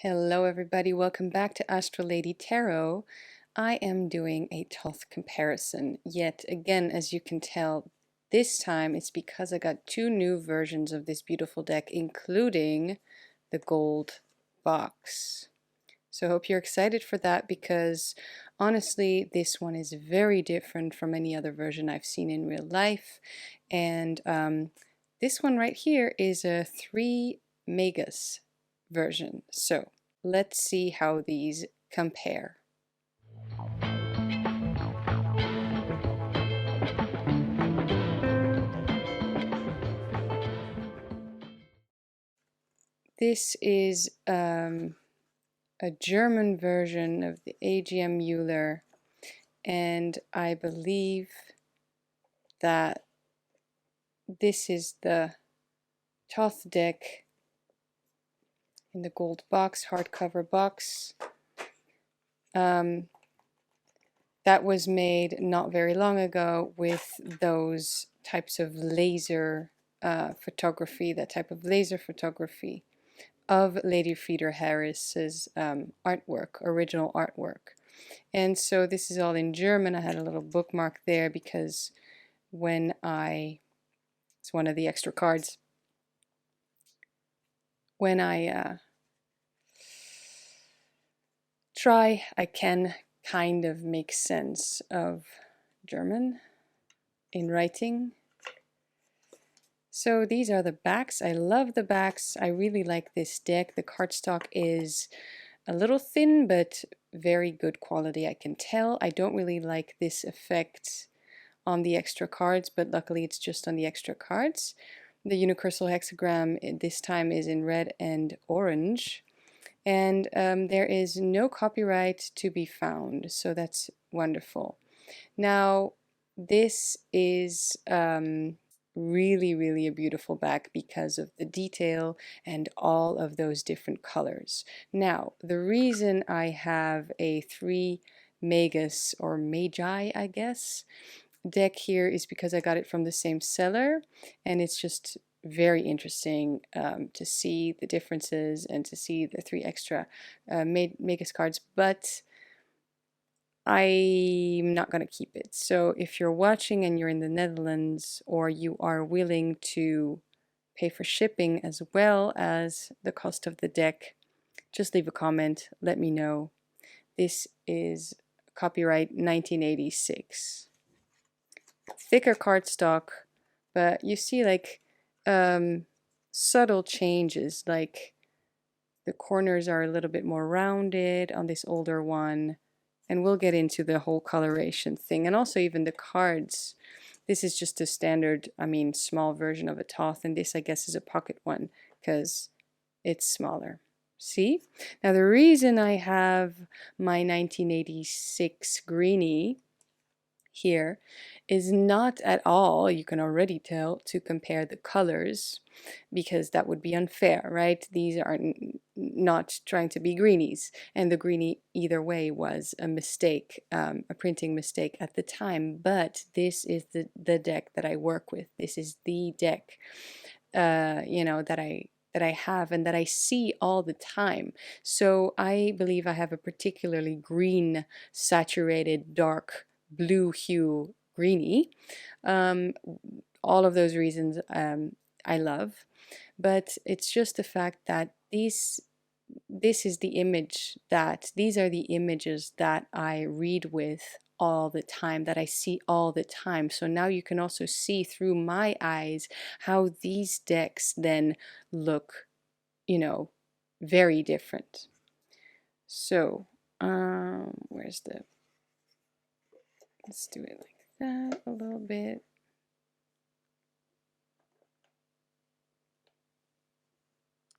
Hello everybody, welcome back to Astraladytarot. I am doing a Thoth comparison. Yet again, as you can tell, this time it's because I got two new versions of this beautiful deck, including the gold box. So I hope you're excited for that because honestly, this one is very different from any other version I've seen in real life. And this one right here is a 3 Magus version. So let's see how these compare. This is a German version of the AGMuller, and I believe that this is the Thoth deck in the gold box, hardcover box. That was made not very long ago with those types of laser photography, that type of laser photography of Lady Frieder Harris's artwork, original artwork. And so this is all in German. I had a little bookmark there because when it's one of the extra cards, when I try, I can kind of make sense of German in writing. So these are the backs. I love the backs. I really like this deck. The cardstock is a little thin, but very good quality. I can tell. I don't really like this effect on the extra cards, but luckily it's just on the extra cards. The universal hexagram this time is in red and orange. And there is no copyright to be found, so that's wonderful. Now, this is really a beautiful back because of the detail and all of those different colors. Now, the reason I have a 3 Magus or Magi, I guess, deck here is because I got it from the same seller, and it's just very interesting to see the differences and to see the 3 extra Magus cards, but I'm not going to keep it. So if you're watching and you're in the Netherlands, or you are willing to pay for shipping as well as the cost of the deck, just leave a comment, let me know. This is copyright 1986. Thicker cardstock, but you see like subtle changes, like the corners are a little bit more rounded on this older one, and we'll get into the whole coloration thing, and also even the cards. This is just a standard, small version of a Thoth, and this I guess is a pocket one because it's smaller. See? Now the reason I have my 1986 Greenie here is not at all, you can already tell, to compare the colors, because that would be unfair, right? These are not trying to be greenies, and the greenie either way was a mistake, a printing mistake at the time. But this is the deck that I work with. This is the deck that I have and that I see all the time. So I believe I have a particularly green, saturated, dark blue hue greenie. All of those reasons I love, but it's just the fact that these are the images that I read with all the time, that I see all the time. So now you can also see through my eyes how these decks then look, very different. So where's the, let's do it like that a little bit.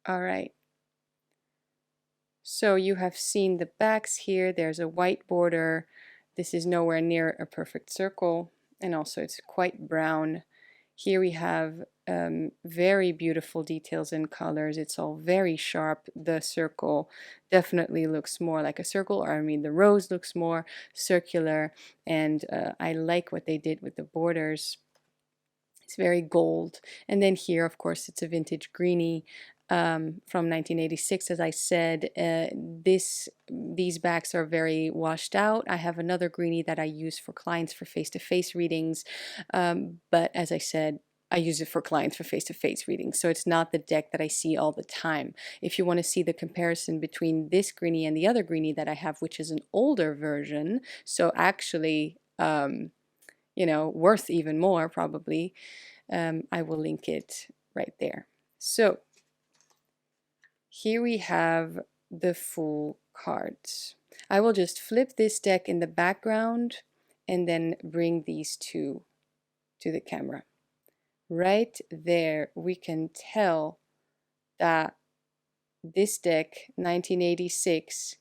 All right. So you have seen the backs here. There's a white border. This is nowhere near a perfect circle, and also it's quite brown. Here we have very beautiful details and colors. It's all very sharp. The circle definitely looks more like a circle, or the rose looks more circular, and I like what they did with the borders. It's very gold. And then here, of course, it's a vintage greenie. from 1986. As I said, these backs are very washed out. I have another Greenie that I use for clients for face-to-face readings, but as I said, I use it for clients for face-to-face readings, so it's not the deck that I see all the time. If you want to see the comparison between this Greenie and the other Greenie that I have, which is an older version, so actually, you know, worth even more probably, I will link it right there. So here we have the full cards. I will just flip this deck in the background and then bring these two to the camera. Right there, we can tell that this deck, 1986,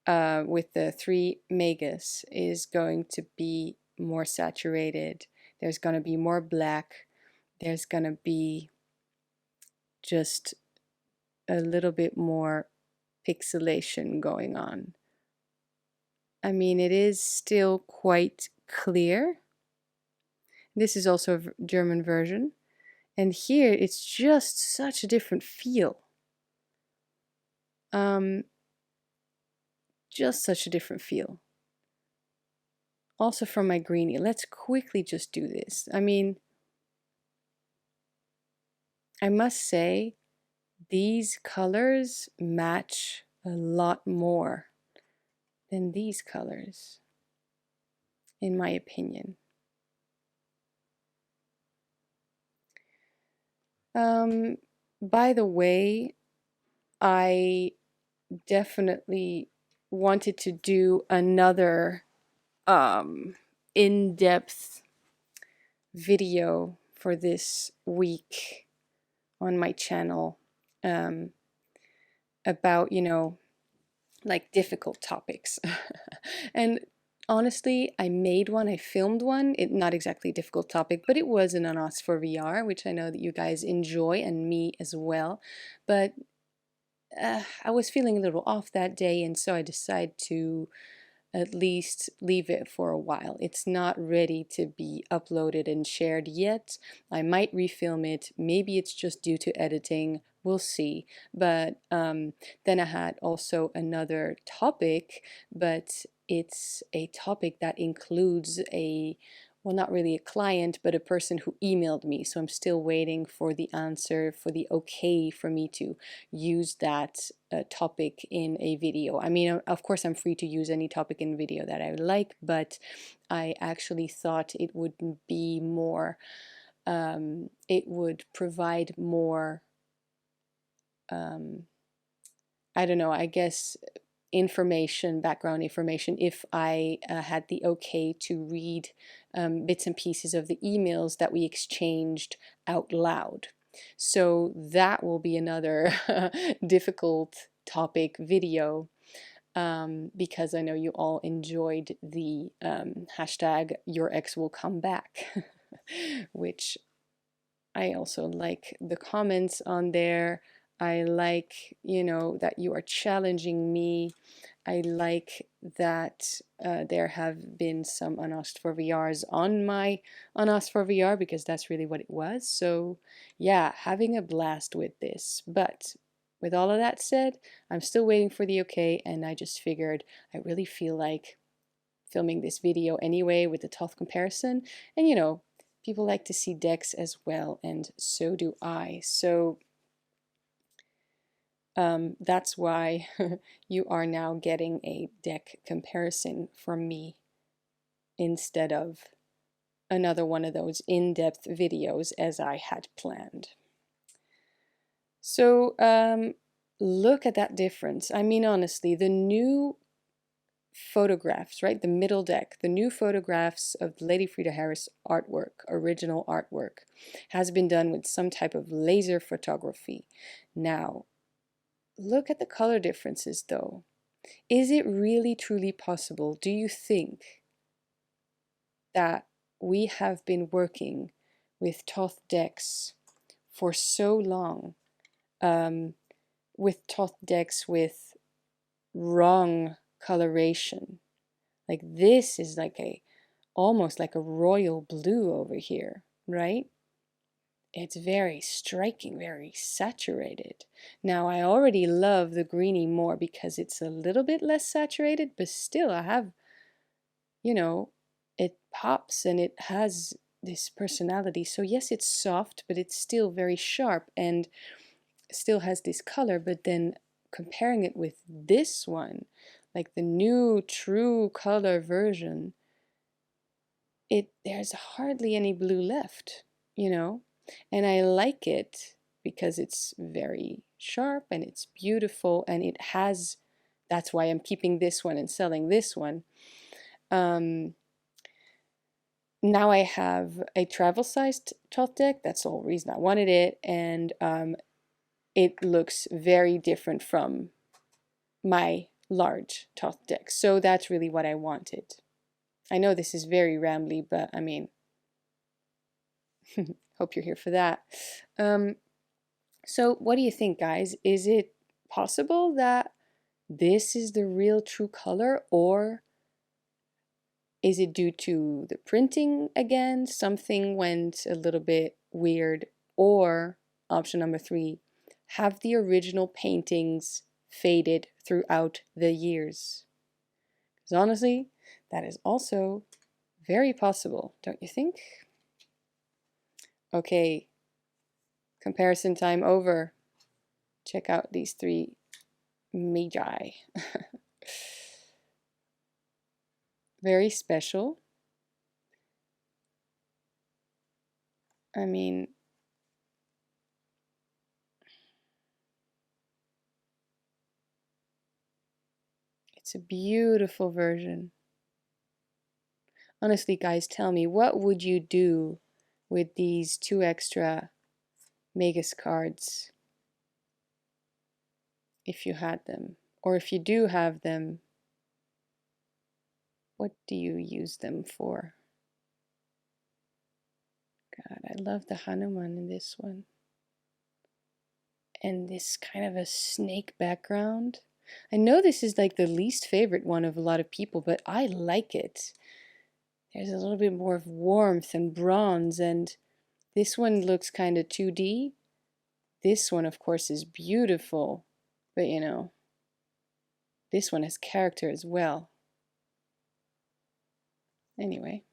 with the 3 Magus, is going to be more saturated. There's going to be more black. There's going to be just a little bit more pixelation going on. I mean, it is still quite clear. This is also a German version. And here it's just such a different feel. Just such a different feel. Also from my Greenie. Let's quickly just do this. I mean, I must say, these colors match a lot more than these colors, in my opinion. By the way, I definitely wanted to do another in-depth video for this week on my channel about, you know, like difficult topics. And honestly, I made one, I filmed one, not exactly a difficult topic, but it was an Ask for VR, which I know that you guys enjoy, and me as well. But I was feeling a little off that day, and so I decided to at least leave it for a while. It's not ready to be uploaded and shared yet. I might refilm it. Maybe it's just due to editing. We'll see. But then I had also another topic, but it's a topic that includes a, well, not really a client, but a person who emailed me. So I'm still waiting for the answer, for the okay for me to use that topic in a video. I mean, of course, I'm free to use any topic in video that I like, but I actually thought it would be more, it would provide more, I don't know, I guess information, background information, if I had the okay to read bits and pieces of the emails that we exchanged out loud. So that will be another difficult topic video, because I know you all enjoyed the hashtag your ex will come back, which I also like the comments on there. I like, you know, that you are challenging me. I like that there have been some unasked for VRs on my unasked for VR, because that's really what it was. So yeah, having a blast with this. But with all of that said, I'm still waiting for the okay, and I just figured I really feel like filming this video anyway with the Thoth comparison. And you know, people like to see decks as well, and so do I. So that's why you are now getting a deck comparison from me instead of another one of those in-depth videos as I had planned. So look at that difference. I mean, honestly, the new photographs, right? The middle deck, the new photographs of the Lady Frida Harris artwork, original artwork, has been done with some type of laser photography. Now, look at the color differences though. Is it really truly possible, do you think, that we have been working with Thoth decks for so long, with Thoth decks with wrong coloration? Like this is like a, almost like a royal blue over here, right? it's very striking, very saturated. Now, I already love the Greenie more because it's a little bit less saturated, but still I have, you know, it pops and it has this personality. So yes, it's soft, but it's still very sharp and still has this color. But then comparing it with this one, like the new true color version, there's hardly any blue left, you know? And I like it because it's very sharp and it's beautiful and it has, that's why I'm keeping this one and selling this one. Now I have a travel-sized Thoth deck. That's the whole reason I wanted it. And it looks very different from my large Thoth deck. So that's really what I wanted. I know this is very rambly, but I mean, hope you're here for that. So what do you think, guys? Is it possible that this is the real true color, or is it due to the printing again? Something went a little bit weird. Or option number 3, have the original paintings faded throughout the years? Because honestly, that is also very possible, don't you think? Okay, comparison time over. Check out these 3 magi. Very special. I mean, it's a beautiful version. Honestly, guys, tell me, what would you do with these 2 extra Magus cards if you had them? Or if you do have them, what do you use them for? God, I love the Hanuman in this one. And this kind of a snake background. I know this is like the least favorite one of a lot of people, but I like it. There's a little bit more of warmth and bronze, and this one looks kind of 2D. This one, of course, is beautiful, but you know, this one has character as well. Anyway,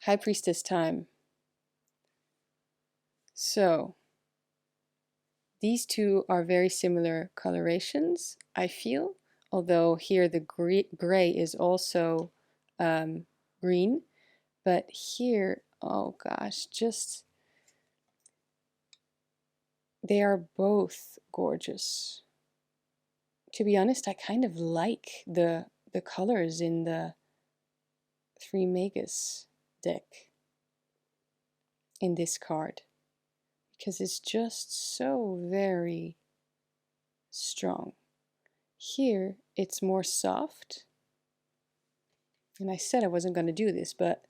High Priestess time. So, these 2 are very similar colorations, I feel, although here the gray is also green, but here, oh gosh, just, they are both gorgeous. To be honest, I kind of like the colors in the 3 Magus deck in this card, because it's just so very strong. Here it's more soft, and I said I wasn't going to do this, but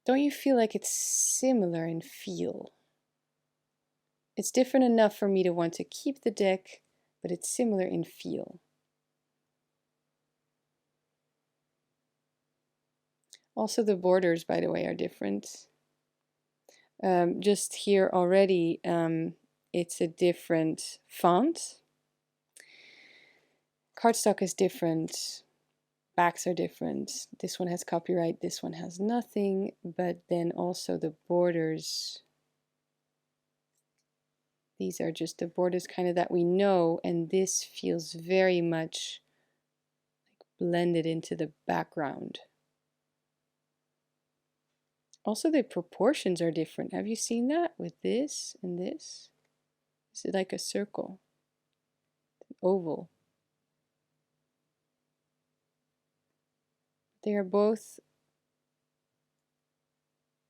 don't you feel like it's similar in feel? It's different enough for me to want to keep the deck, but it's similar in feel. Also, the borders, by the way, are different. Just here already, it's a different font. Cardstock is different. Backs are different. This one has copyright, this one has nothing, but then also the borders. These are just the borders kind of that we know, and this feels very much like blended into the background. Also, the proportions are different. Have you seen that with this and this? This is like a circle, an oval. They are both,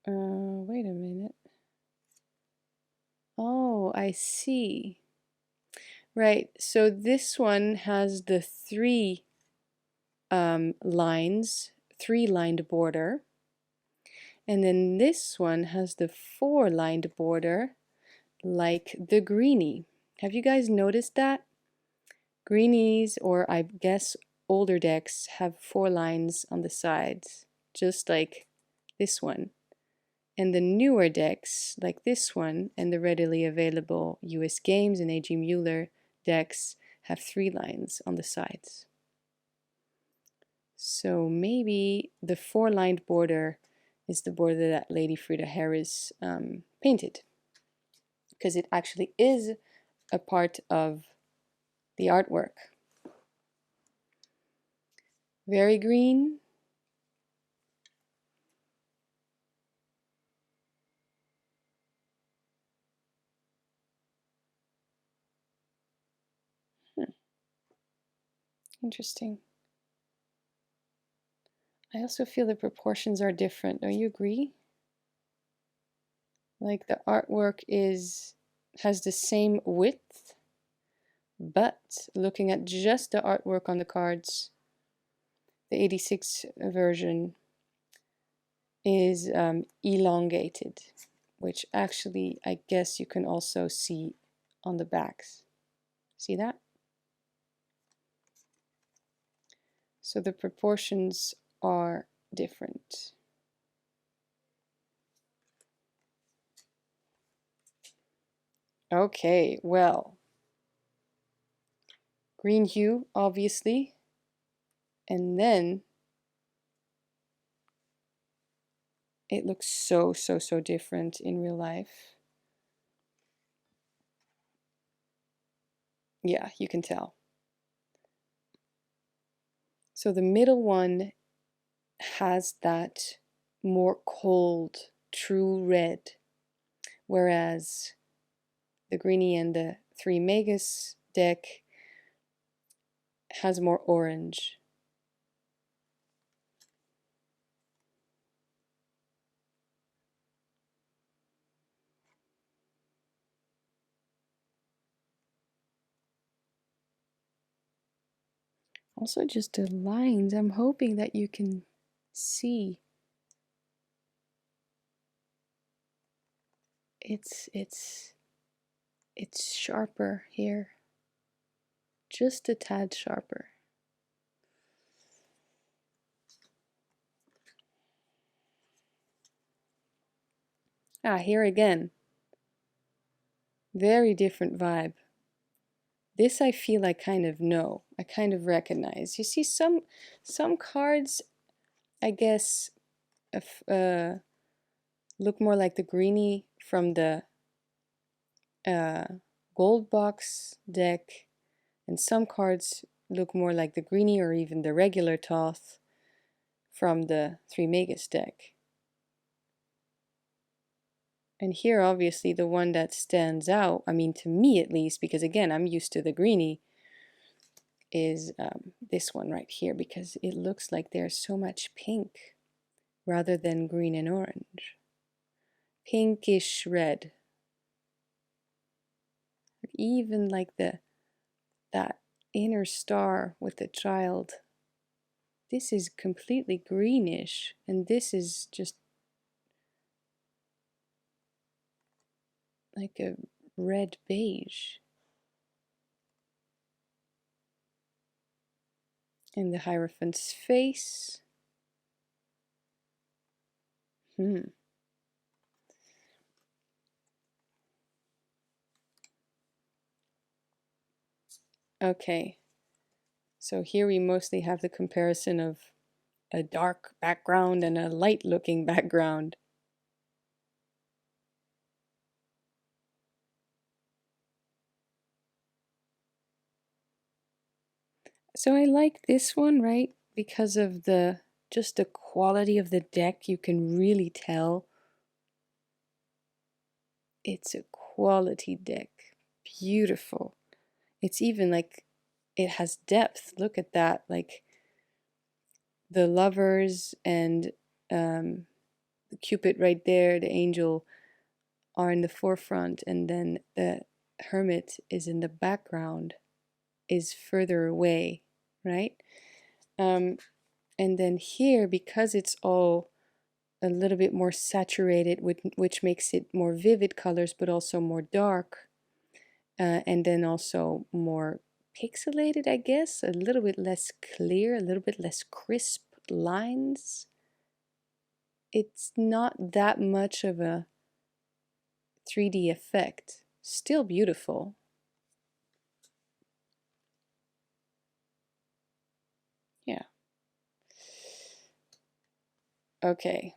wait a minute. Oh, I see. Right, so this one has the 3 lines, 3-lined border. And then this one has the 4-lined border, like the Greenie. Have you guys noticed that? Greenies, or I guess older decks, have 4 lines on the sides. just like this one. And the newer decks, like this one, and the readily available US Games and AGMuller decks, have 3 lines on the sides. So maybe the 4-lined border is the border that Lady Frida Harris painted, because it actually is a part of the artwork. Very green. Interesting. I also feel the proportions are different. Don't you agree? Like the artwork has the same width, but looking at just the artwork on the cards, the 86 version is elongated, which actually I guess you can also see on the backs. See that? So the proportions are different. Okay, well, green hue, obviously, and then it looks so different in real life. Yeah, you can tell. So the middle one has that more cold, true red, whereas the Greenie and the 3 Magus deck has more orange. Also just the lines, I'm hoping that you can see. It's sharper here. Just a tad sharper. Ah, here again. Very different vibe. This I feel I kind of know. I kind of recognize. You see some cards, I guess, look more like the Greenie from the gold box deck, and some cards look more like the Greenie or even the regular Thoth from the 3 Magus deck. And here, obviously, the one that stands out, I mean, to me at least, because again, I'm used to the Greenie, is this one right here, because it looks like there's so much pink rather than green and orange. Pinkish red. Even like that inner star with the child. This is completely greenish, and this is just like a red beige. And the Hierophant's face. Okay, so here we mostly have the comparison of a dark background and a light looking background. So I like this one, right? Because of just the quality of the deck, you can really tell it's a quality deck. Beautiful. It's even like it has depth. Look at that. Like the lovers and the Cupid right there, the angel are in the forefront, and then the hermit is in the background, is further away, right? And then here, because it's all a little bit more saturated, which makes it more vivid colors, but also more dark, and then also more pixelated, I guess, a little bit less clear, a little bit less crisp lines. it's not that much of a 3D effect. Still beautiful. Yeah. Okay.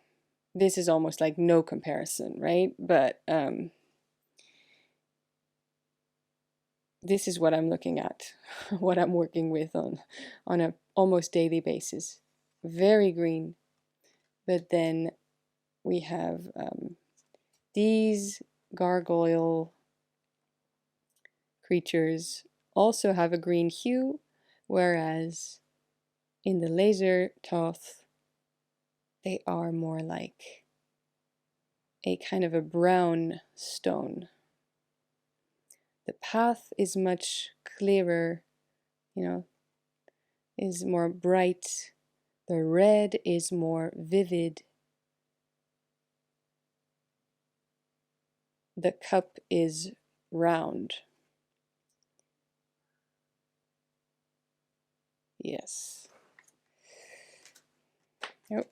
This is almost like no comparison, right? But this is what I'm looking at, what I'm working with on a almost daily basis. Very green. But then we have these gargoyle creatures also have a green hue, whereas in the laser Thoth, they are more like a kind of a brown stone. The path is much clearer, you know, is more bright. The red is more vivid. The cup is round. Yes. Yep.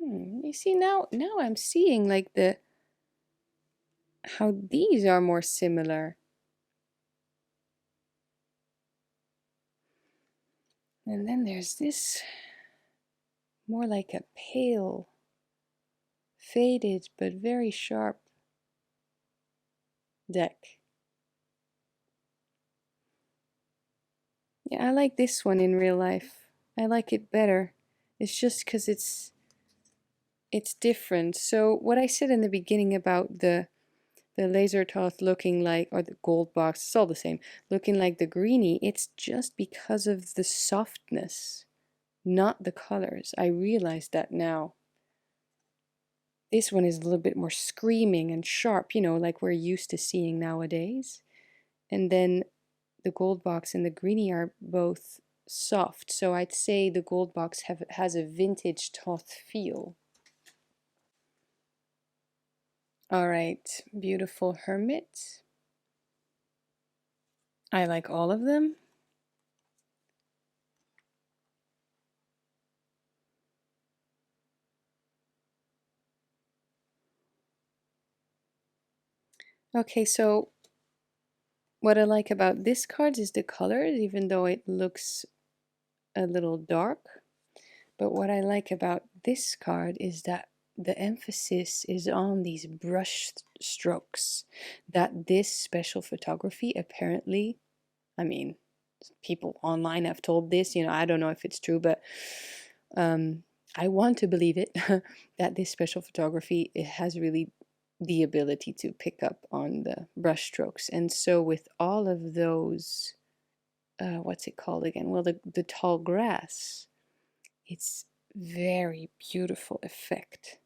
You see now I'm seeing like how these are more similar. And then there's this more like a pale, faded but very sharp deck. Yeah, I like this one in real life. I like it better. It's just because it's different. So what I said in the beginning about the laser Thoth looking like, or the gold box, it's all the same, looking like the Greenie, it's just because of the softness, not the colors. I realize that now. This one is a little bit more screaming and sharp, you know, like we're used to seeing nowadays. And then the gold box and the Greenie are both soft. So I'd say the gold box has a vintage Thoth feel. All right, beautiful hermit. I like all of them. Okay, so what I like about this card is the colors, even though it looks a little dark. But what I like about this card is that the emphasis is on these brush strokes. That this special photography apparently, I mean, people online have told this, you know, I don't know if it's true, but I want to believe it, that this special photography, it has really the ability to pick up on the brush strokes. And so with all of those, what's it called again? Well, the tall grass, it's very beautiful effect.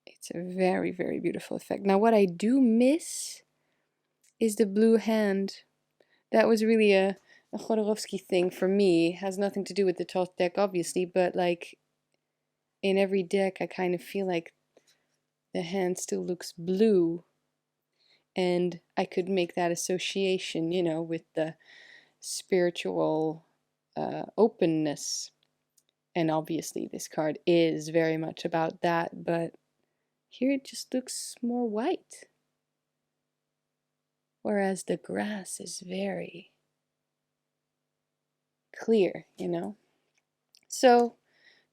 It's a very, very beautiful effect. Now, what I do miss is the blue hand. That was really a Jodorowsky thing for me. It has nothing to do with the Thoth deck, obviously, but like in every deck, I kind of feel like the hand still looks blue. And I could make that association, you know, with the spiritual openness. And obviously, this card is very much about that, but here it just looks more white. Whereas the grass is very clear, you know? So,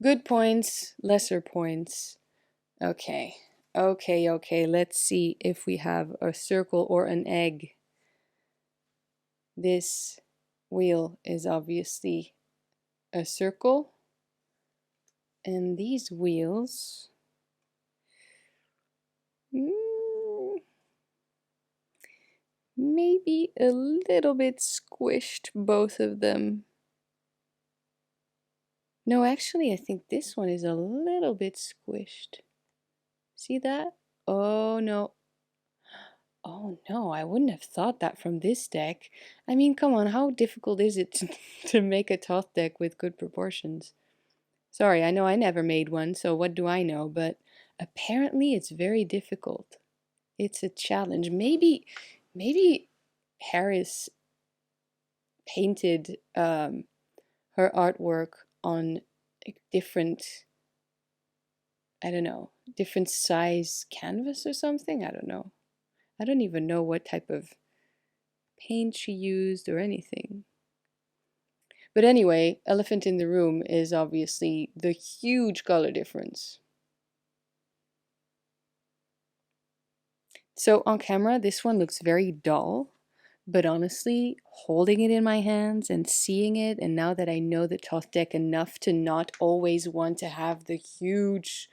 good points, lesser points. Okay, okay, let's see if we have a circle or an egg. This wheel is obviously a circle, and these wheels, maybe a little bit squished, both of them. No, actually, I think this one is a little bit squished. See that? Oh no. Oh no, I wouldn't have thought that from this deck. I mean, come on, how difficult is it to make a Thoth deck with good proportions? Sorry, I know I never made one, so what do I know? But apparently it's very difficult. It's a challenge. Maybe Harris painted her artwork on like different, I don't know, different size canvas or something. I don't know. I don't even know what type of paint she used or anything. But anyway, elephant in the room is obviously the huge color difference. So on camera, this one looks very dull, but honestly, holding it in my hands and seeing it, and now that I know the Thoth deck enough to not always want to have the huge,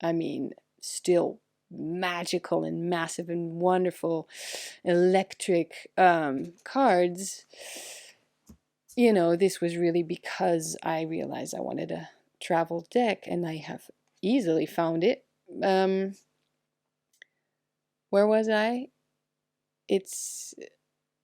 I mean, still magical and massive and wonderful electric cards, you know, this was really because I realized I wanted a travel deck, and I have easily found it. Where was I? It's,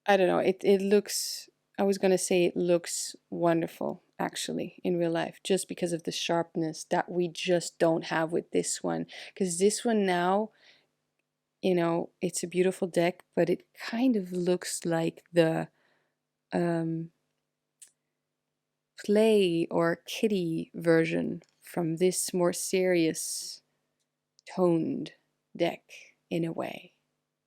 I don't know, it looks, I was gonna say it looks wonderful actually in real life, just because of the sharpness that we just don't have with this one. Because this one now, you know, it's a beautiful deck, but it kind of looks like the play or kiddie version from this more serious toned deck in a way.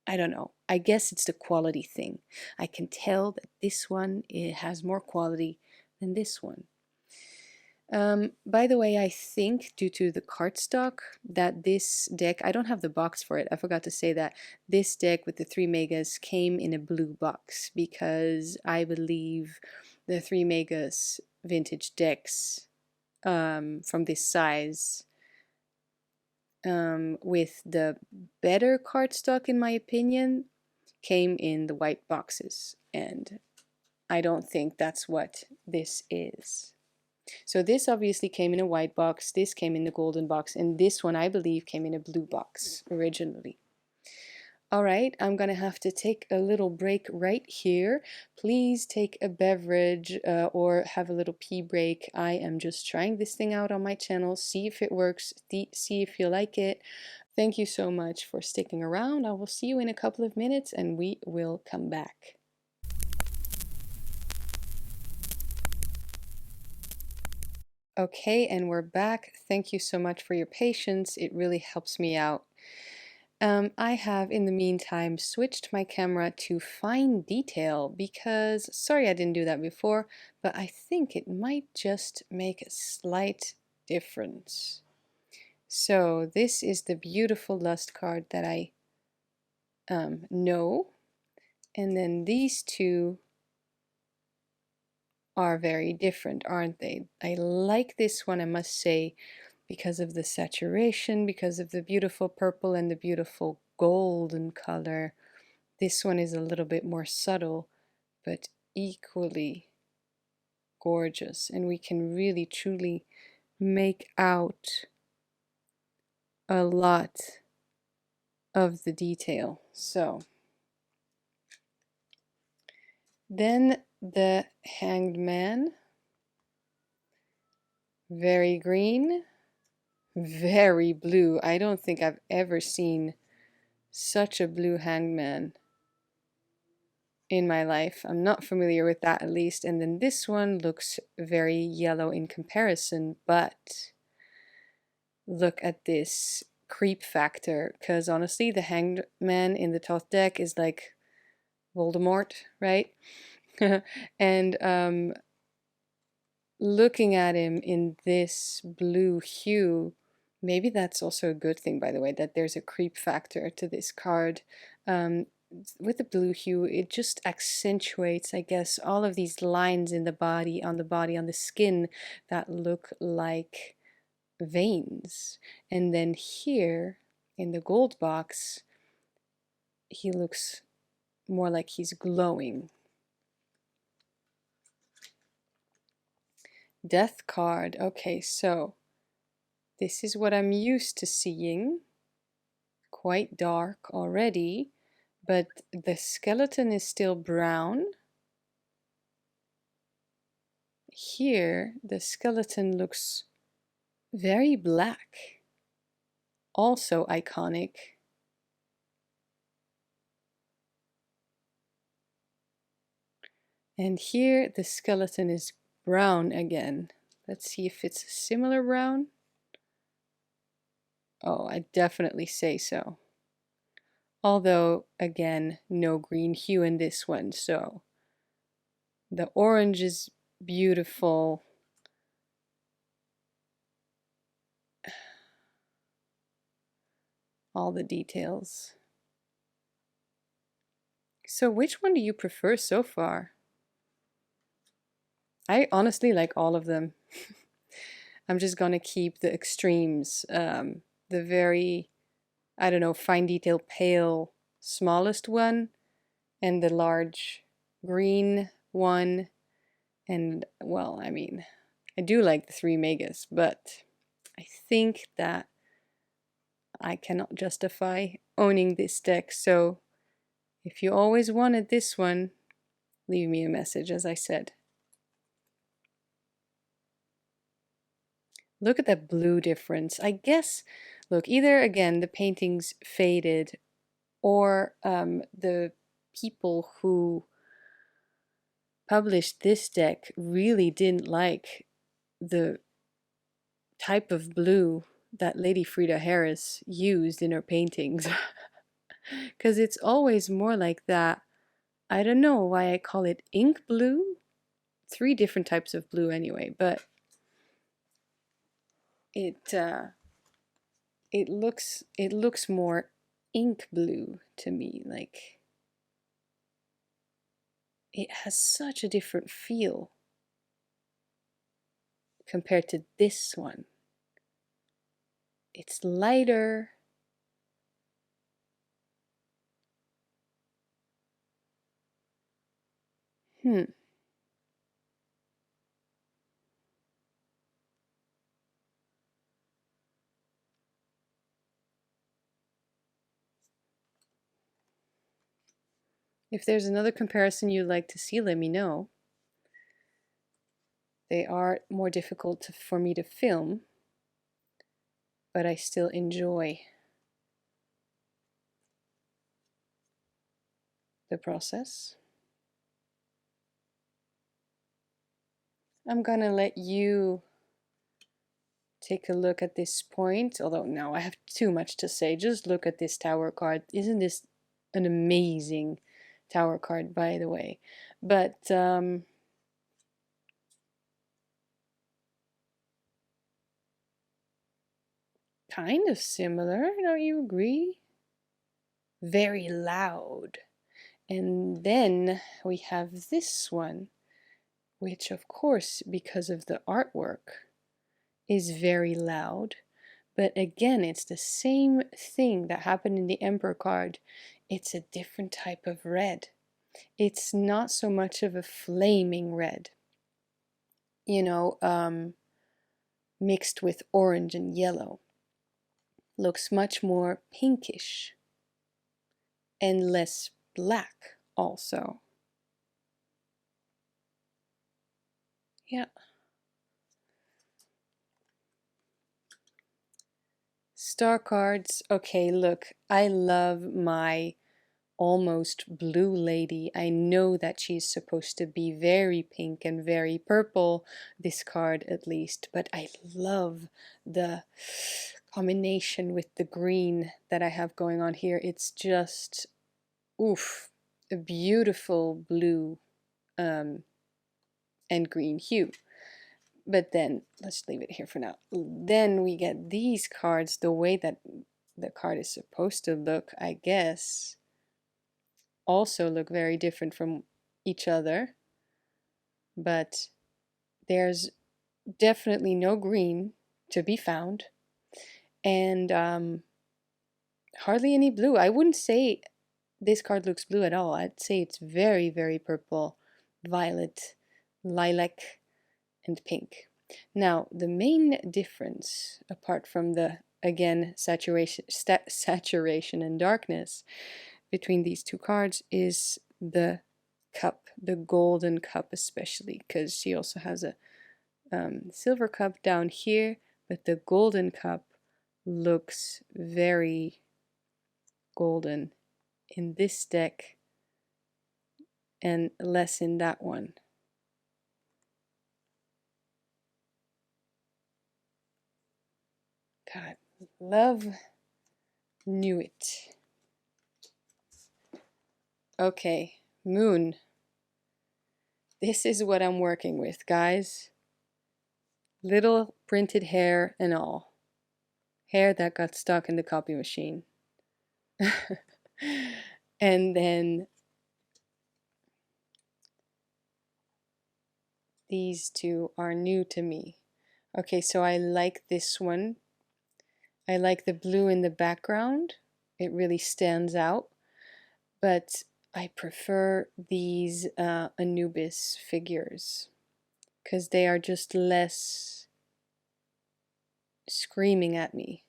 I don't know. I guess it's the quality thing. I can tell that this one, it has more quality than this one. By the way, I think due to the cardstock that this deck, I don't have the box for it. I forgot to say that this deck with the 3 Magus came in a blue box because I believe the 3 Magus vintage decks from this size with the better cardstock, in my opinion, came in the white boxes, and I don't think that's what this is. So this obviously came in a white box, this came in the golden box, and this one I believe came in a blue box originally. All right, I'm gonna have to take a little break right here. Please take a beverage or have a little pee break. I am just trying this thing out on my channel, see if it works, see if you like it. Thank you so much for sticking around. I will see you in a couple of minutes and we will come back. Okay, and we're back. Thank you so much for your patience. It really helps me out. I have, in the meantime, switched my camera to fine detail because, sorry I didn't do that before, but I think it might just make a slight difference. So this is the beautiful lust card that I know, and then these two are very different, aren't they? I like this one, I must say, because of the saturation, because of the beautiful purple and the beautiful golden color. This one is a little bit more subtle, but equally gorgeous, and we can really truly make out a lot of the detail. So then the Hanged Man, very green, very blue. I don't think I've ever seen such a blue hangman in my life. I'm not familiar with that, at least. And then this one looks very yellow in comparison, but look at this creep factor, because honestly the Hanged Man in the Thoth deck is like Voldemort, right? And looking at him in this blue hue, maybe that's also a good thing, by the way, that there's a creep factor to this card. With the blue hue, it just accentuates, I guess, all of these lines in the body, on the skin that look like veins. And then here in the gold box, he looks more like he's glowing. Death card. Okay, so this is what I'm used to seeing. Quite dark already, but the skeleton is still brown. Here, the skeleton looks very black. Also iconic. And here, the skeleton is brown again. Let's see if it's a similar brown. Oh, I definitely say so. Although, again, no green hue in this one, so the orange is beautiful. All the details. So which one do you prefer so far? I honestly like all of them. I'm just gonna keep the extremes. The very, I don't know, fine detail pale smallest one, and the large green one. And well, I mean, I do like the 3 Magus, but I think that I cannot justify owning this deck. So if you always wanted this one, leave me a message, as I said. Look at that blue difference. I guess, look, either again the painting's faded, or the people who published this deck really didn't like the type of blue that Lady Frida Harris used in her paintings. Because it's always more like that. I don't know why I call it ink blue. 3 different types of blue anyway, but it looks more ink blue to me. Like, it has such a different feel compared to this one. It's lighter. If there's another comparison you'd like to see, let me know. They are more difficult for me to film, but I still enjoy the process. I'm gonna let you take a look at this point, although no, I have too much to say. Just look at this tower card. Isn't this an amazing tower card, by the way? But kind of similar, don't you agree? Very loud. And then we have this one, which of course, because of the artwork, is very loud. But again, it's the same thing that happened in the Emperor card. It's a different type of red. It's not so much of a flaming red, you know, mixed with orange and yellow. Looks much more pinkish and less black also. Yeah. Star cards. Okay, look, I love my almost blue lady. I know that she's supposed to be very pink and very purple, this card at least, but I love the combination with the green that I have going on here. It's just, oof, a beautiful blue and green hue. But then, let's leave it here for now. Then we get these cards, the way that the card is supposed to look, I guess, also look very different from each other. But there's definitely no green to be found. And hardly any blue. I wouldn't say this card looks blue at all. I'd say it's very, very purple, violet, lilac, and pink. Now, the main difference, apart from the, again, saturation and darkness between these two cards, is the cup, the golden cup especially, because she also has a silver cup down here, but the golden cup looks very golden in this deck and less in that one. God, love knew it. Okay, moon. This is what I'm working with, guys. Little printed hair and all. Hair that got stuck in the copy machine. And then these two are new to me. Okay, so I like this one. I like the blue in the background. It really stands out. But I prefer these Anubis figures because they are just less screaming at me.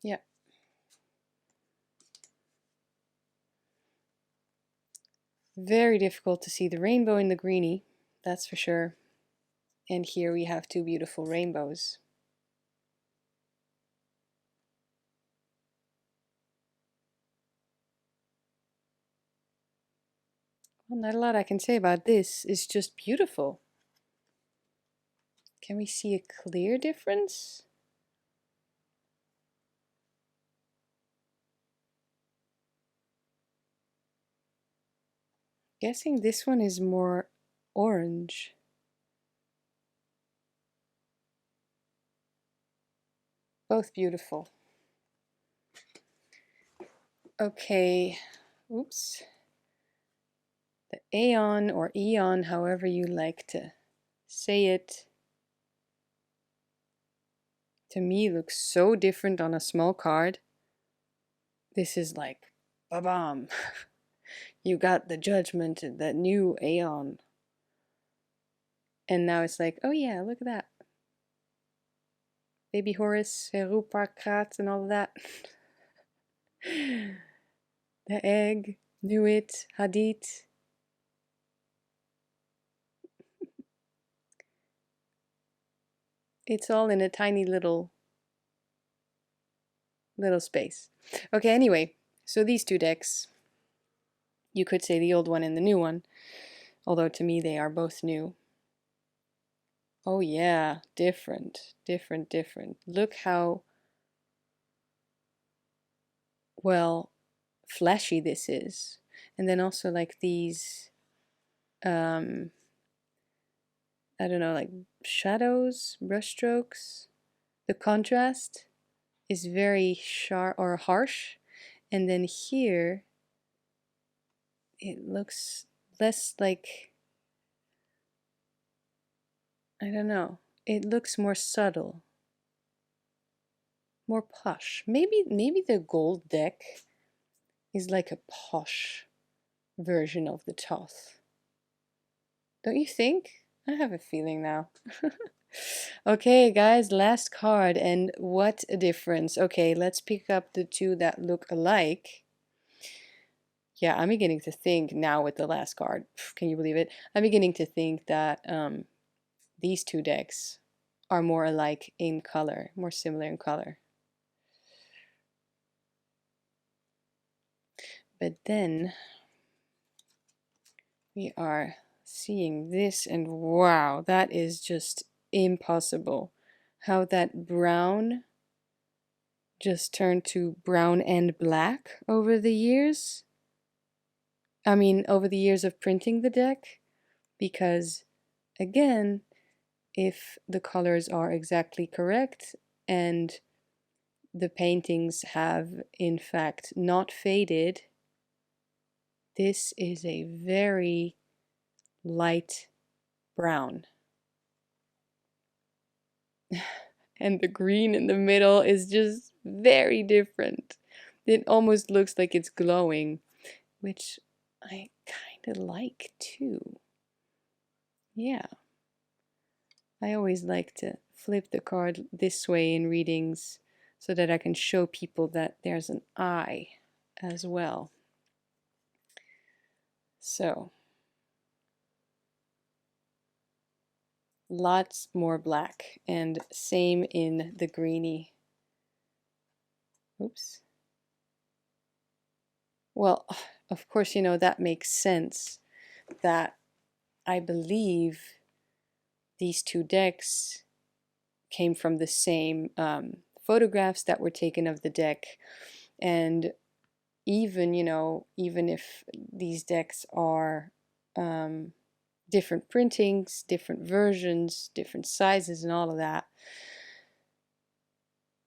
Yeah. Very difficult to see the rainbow in the Greenie, that's for sure. And here we have two beautiful rainbows. Well, not a lot I can say about this. It's just beautiful. Can we see a clear difference? Guessing this one is more orange. Both beautiful. Okay, oops. The Aeon or Eon, however you like to say it, to me looks so different on a small card. This is like, ba-bam. You got the Judgment, that new Aeon. And now it's like, oh yeah, look at that. Baby Horus, Heruparkrat, and all of that. The egg, knew it, Hadith. It's all in a tiny little space. Okay, anyway, so these two decks, you could say the old one and the new one, although to me they are both new. Oh yeah, different. Look how, well, flashy this is. And then also like these, I don't know, like shadows, brushstrokes. The contrast is very sharp or harsh. And then here, it looks less like, I don't know, it looks more subtle, more posh. Maybe the gold deck is like a posh version of the Thoth. Don't you think? I have a feeling now. Okay, guys, last card, and what a difference. Okay, let's pick up the two that look alike. Yeah, I'm beginning to think now with the last card. Can you believe it? I'm beginning to think that these two decks are more alike in color, more similar in color. But then we are seeing this, and wow, that is just impossible. How that brown just turned to brown and black over the years. I mean, over the years of printing the deck, because again, if the colors are exactly correct and the paintings have in fact not faded, this is a very light brown. And the green in the middle is just very different. It almost looks like it's glowing, which I kind of like too. Yeah. I always like to flip the card this way in readings so that I can show people that there's an eye as well. So, lots more black, and same in the Greenie. Oops. Well, of course, you know, that makes sense that I believe these two decks came from the same photographs that were taken of the deck. And even, you know, even if these decks are different printings, different versions, different sizes, and all of that,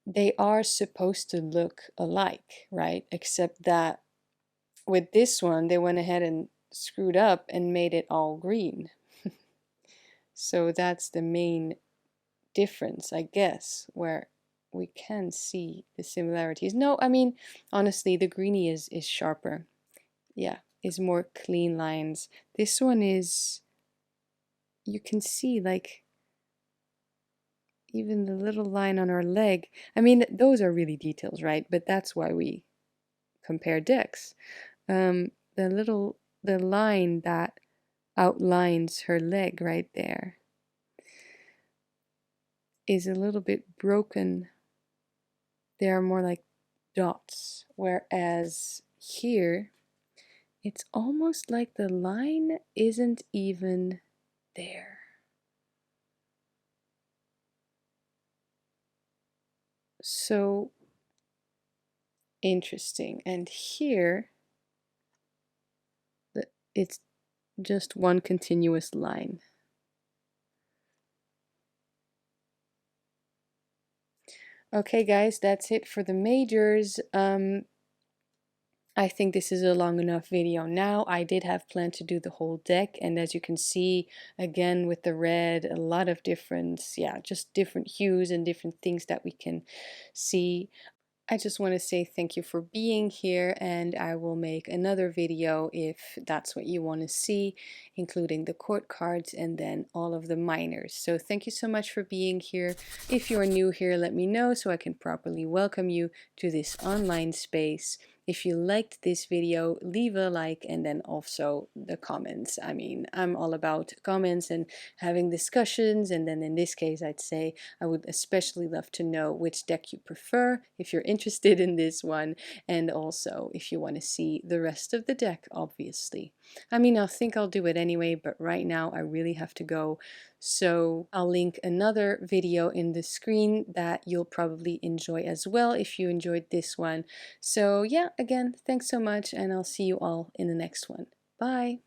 they are supposed to look alike, right? Except that with this one, they went ahead and screwed up and made it all green. So that's the main difference, I guess, where we can see the similarities. No, I mean, honestly, the Greenie is sharper. Yeah, is more clean lines. This one is, you can see like even the little line on our leg. I mean, those are really details, right? But that's why we compare decks. The line that outlines her leg right there is a little bit broken. They are more like dots, whereas here it's almost like the line isn't even there. So interesting. And here it's just one continuous line. Okay, guys, that's it for the majors. I think this is a long enough video now. I did have planned to do the whole deck, and as you can see, again with the red, a lot of different, yeah, just different hues and different things that we can see. I just want to say thank you for being here, and I will make another video if that's what you want to see, including the court cards and then all of the minors. So thank you so much for being here. If you're new here, let me know so I can properly welcome you to this online space. If you liked this video, leave a like, and then also the comments. I mean, I'm all about comments and having discussions, and then in this case, I'd say I would especially love to know which deck you prefer, if you're interested in this one, and also if you want to see the rest of the deck, obviously. I mean, I think I'll do it anyway, but right now I really have to go. So I'll link another video in the screen that you'll probably enjoy as well if you enjoyed this one. So yeah, again, thanks so much, and I'll see you all in the next one. Bye!